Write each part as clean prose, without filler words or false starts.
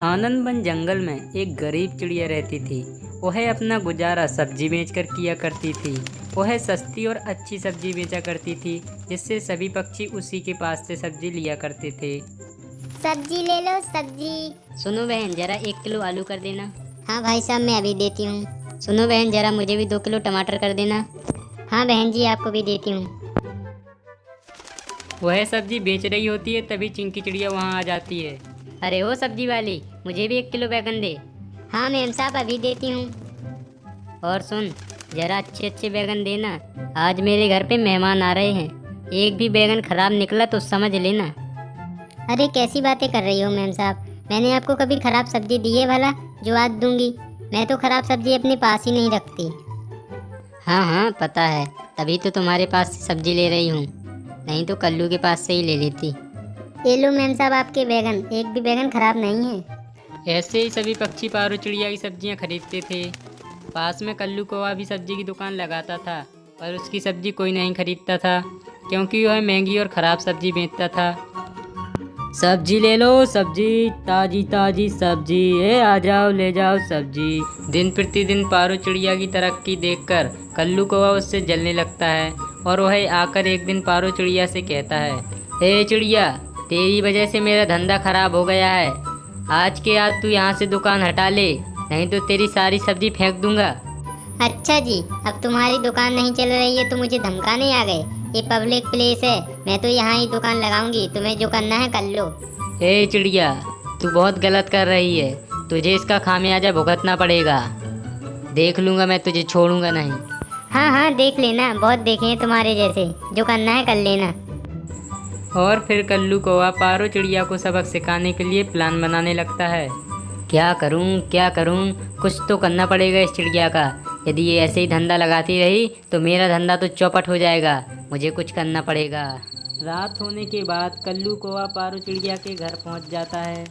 आनंदवन जंगल में एक गरीब चिड़िया रहती थी। वह अपना गुजारा सब्जी बेचकर किया करती थी। वह सस्ती और अच्छी सब्जी बेचा करती थी, जिससे सभी पक्षी उसी के पास से सब्जी लिया करते थे। सब्जी ले लो सब्जी। सुनो बहन, जरा 1 किलो आलू कर देना। हाँ भाई साहब, मैं अभी देती हूँ। सुनो बहन, जरा मुझे भी 2 किलो टमाटर कर देना। हाँ बहन जी, आपको भी देती हूँ। वह सब्जी बेच रही होती है, तभी चिंकी चिड़िया वहाँ आ जाती है। अरे ओ सब्जी वाली, मुझे भी 1 किलो बैगन दे। हाँ मैम साहब, अभी देती हूँ। और सुन, जरा अच्छे अच्छे बैगन देना। आज मेरे घर पे मेहमान आ रहे हैं। एक भी बैगन खराब निकला तो समझ लेना। अरे कैसी बातें कर रही हो मैम साहब, मैंने आपको कभी खराब सब्जी दी है भला जो आज दूंगी? मैं तो खराब सब्जी अपने पास ही नहीं रखती। हाँ हाँ पता है, तभी तो तुम्हारे पास से सब्जी ले रही हूँ, नहीं तो कल्लू के पास से ही ले लेती। ये लो मैम साहब आपके बैगन, एक भी बैगन खराब नहीं है। ऐसे ही सभी पक्षी पारो चिड़िया की सब्जियाँ खरीदते थे। पास में कल्लू कौवा भी सब्जी की दुकान लगाता था, पर उसकी सब्जी कोई नहीं खरीदता था, क्योंकि वह महंगी और ख़राब सब्जी बेचता था। सब्जी ले लो सब्जी, ताजी ताजी सब्जी, आ जाओ ले जाओ सब्जी। दिन प्रतिदिन पारो चिड़िया की तरक्की देखकर कल्लू कौवा उससे जलने लगता है, और वह आकर एक दिन पारो चिड़िया से कहता है, हे चिड़िया, तेरी वजह से मेरा धंधा खराब हो गया है। आज के आज तू यहाँ से दुकान हटा ले, नहीं तो तेरी सारी सब्जी फेंक दूंगा। अच्छा जी, अब तुम्हारी दुकान नहीं चल रही है तो मुझे धमकाने आ गए? ये पब्लिक प्लेस है, मैं तो यहाँ ही दुकान लगाऊंगी, तुम्हें जो करना है कर लो। हे चिड़िया, तू बहुत गलत कर रही है, तुझे इसका खामियाजा भुगतना पड़ेगा। देख लूँगा मैं, तुझे छोड़ूंगा नहीं। हाँ हाँ देख लेना, बहुत देखे हैं तुम्हारे जैसे, जो करना है कर लेना। और फिर कल्लू कौवा पारो चिड़िया को सबक सिखाने के लिए प्लान बनाने लगता है। क्या करूं, कुछ तो करना पड़ेगा इस चिड़िया का। यदि ये ऐसे ही धंधा लगाती रही तो मेरा धंधा तो चौपट हो जाएगा। मुझे कुछ करना पड़ेगा। रात होने के बाद कल्लू कौवा पारो चिड़िया के घर पहुंच जाता है।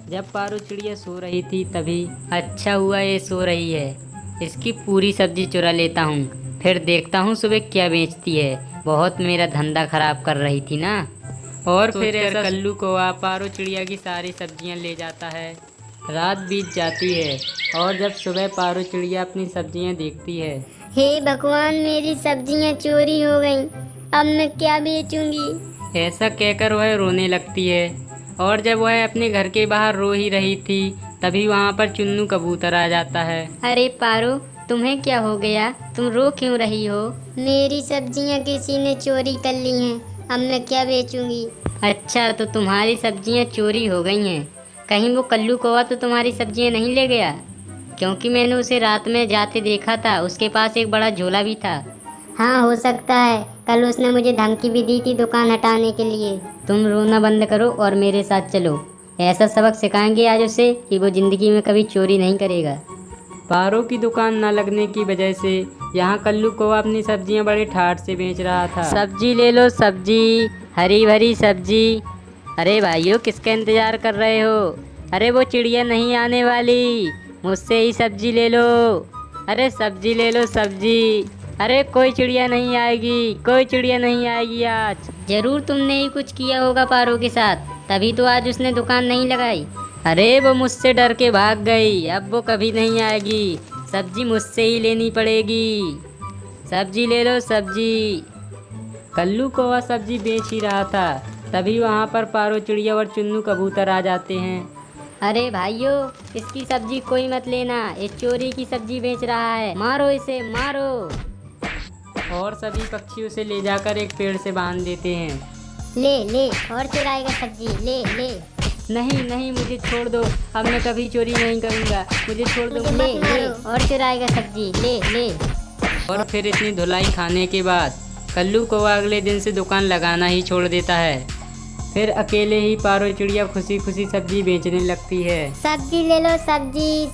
जब पारो चिड़िया सो रही थी तभी, अच्छा हुआ ये सो रही है, इसकी पूरी सब्जी चुरा लेता हूँ, फिर देखता हूँ सुबह क्या बेचती है। बहुत मेरा धंधा खराब कर रही थी ना। और फिर ऐसा कल्लू कौवा पारो चिड़िया की सारी सब्जियाँ ले जाता है। रात बीत जाती है और जब सुबह पारो चिड़िया अपनी सब्जियां देखती है, हे भगवान, मेरी सब्जियां चोरी हो गईं, अब मैं क्या बेचूंगी? ऐसा कहकर वह रोने लगती है। और जब वह अपने घर के बाहर रो ही रही थी तभी वहाँ पर चुन्नू कबूतर आ जाता है। अरे पारो, तुम्हें क्या हो गया? तुम रो क्यों रही हो? मेरी सब्जियां किसी ने चोरी कर ली हैं, अब मैं क्या बेचूंगी? अच्छा, तो तुम्हारी सब्जियां चोरी हो गई हैं। कहीं वो कल्लू कौवा तो तुम्हारी सब्जियां नहीं ले गया? क्योंकि मैंने उसे रात में जाते देखा था, उसके पास एक बड़ा झोला भी था। हाँ हो सकता है, कल उसने मुझे धमकी भी दी थी दुकान हटाने के लिए। तुम रोना बंद करो और मेरे साथ चलो। ऐसा सबक सिखाएंगे आज उसे कि वो ज़िंदगी में कभी चोरी नहीं करेगा। पारो की दुकान न लगने की वजह से यहाँ कल्लू कौवा अपनी सब्जियां बड़े ठाठ से बेच रहा था। सब्जी ले लो सब्जी, हरी भरी सब्जी। अरे भाइयों, किसका इंतज़ार कर रहे हो? अरे वो चिड़िया नहीं आने वाली, मुझसे ही सब्जी ले लो। अरे सब्जी ले लो सब्जी। अरे कोई चिड़िया नहीं आएगी, कोई चिड़िया नहीं आएगी आज। जरूर तुमने ही कुछ किया होगा पारो के साथ, तभी तो आज उसने दुकान नहीं लगाई। अरे वो मुझसे डर के भाग गई, अब वो कभी नहीं आएगी। सब्जी मुझसे ही लेनी पड़ेगी। सब्जी ले लो सब्जी। कल्लू कौवा सब्जी बेच ही रहा था, तभी वहाँ पर पारो चिड़िया और चुन्नू कबूतर आ जाते हैं। अरे भाइयों, इसकी सब्जी कोई मत लेना, ये चोरी की सब्जी बेच रहा है, मारो इसे मारो। और सभी पक्षी उसे ले जाकर एक पेड़ से बांध देते हैं। ले और चुराएगा सब्जी, ले। नहीं नहीं, मुझे छोड़ दो, अब मैं कभी चोरी नहीं करूँगा, मुझे छोड़ दो। ले और चुराएगा सब्जी, ले। और फिर इतनी धुलाई खाने के बाद कल्लू कौवा अगले दिन से दुकान लगाना ही छोड़ देता है। फिर अकेले ही पारो चिड़िया खुशी खुशी सब्जी बेचने लगती है। सब्जी ले लो सब्जी।